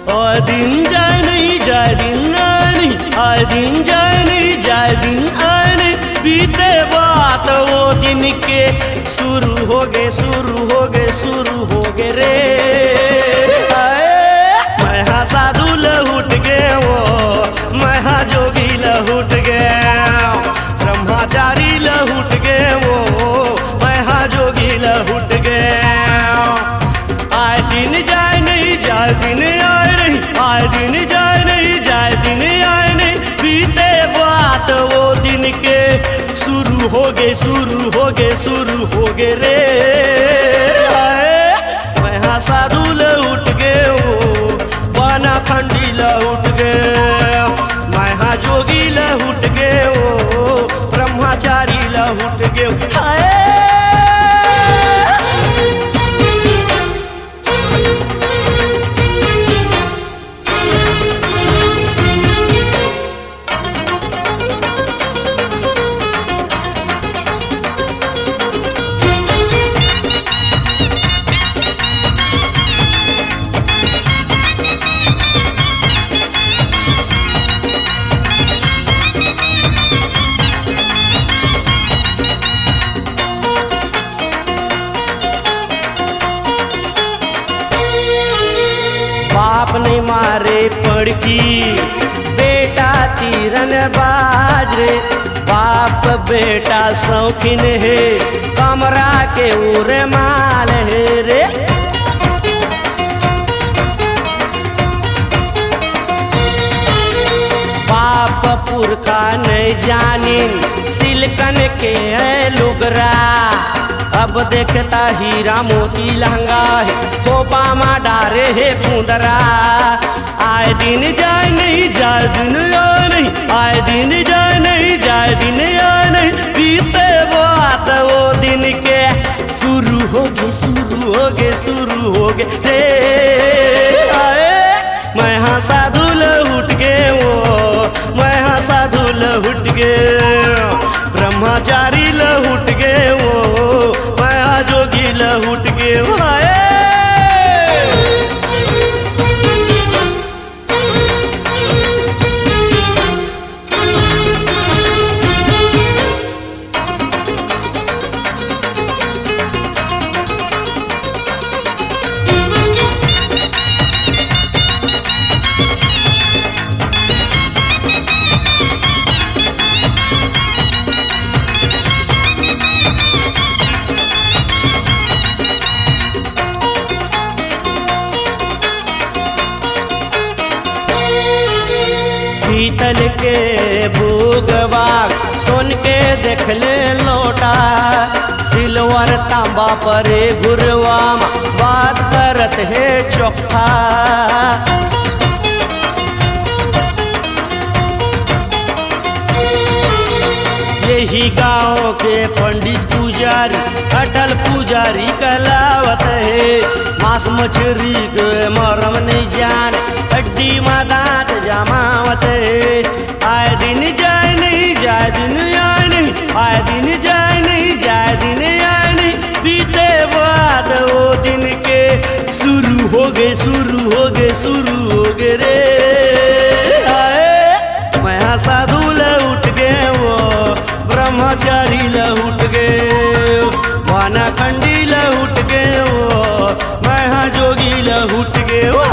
और दिन जाए नहीं जाए दिन आए नहीं, आए दिन जाए नहीं जाए दिन आए नहीं, बीते बात वो दिन के शुरू हो गए शुरू हो गए शुरू हो गए रे। मैं हाँ साधु लहुट गए वो, मैं हाँ जोगी लहुट गए, ब्रह्मचारी लहुट गए वो, मैं हाँ जोगी लहुट गए। आए दिन जाए नहीं जाए दिन आए नहीं, आए दिन जाए नहीं जाए दिन आए नहीं, बीते बात वो दिन के शुरू हो गए शुरू हो गए शुरू हो गए रे। मैं हाँ साधु लहुट गए वो, बाना खंडी लहुट गए, मैं हाँ जोगी लहुट गए वो, ब्रह्मचारी लहुट गए। हाय बाप ने मारे पड़की बेटा तीरन बाज रे, बाप बेटा शौकीन है कमरा के उरे माल है रे। बाप पुरखा नहीं जानिन सिलकन के लुगरा, अब देखता हीरा मोती लहंगा है खोपा मा डारे है फूंदरा। आए दिन जाए नहीं जाए दिन आए नहीं, आए दिन जाए नहीं जाए दिन आए नहीं, बीते बात वो दिन के शुरू हो गए शुरू हो गए शुरू हो गए रे। आए मैं हाँ साधु लहुट गए वो, मैं हाँ साधु लहुट गए, ब्रह्मचारी लहुट गए वो, मैं हाँ जोगी लहुट गए वो। पीतल के भोगवाग सुन के देख ले लोटा, सिल्वर तांबा पर गुरवा बात करत है चोखा। यही गांव के पंडित पुजारी अटल पुजारी कहलावत है, मांस मछली के मरम नहीं जान हड्डी में दांत जमावत है। आए दिन जाए नहीं जाए दिन आए नहीं, आए दिन जाए नहीं जाए दिन आए नहीं, बीते बाद वो दिन के शुरू हो गए शुरू हो गए शुरू हो गए रे। आए मैं हाँ साधु लहुट गए वो, ब्रह्मचारी लहुट गए, वाना खंडी लहुट गए वो, मैं हाँ जोगी लहुट गए वो।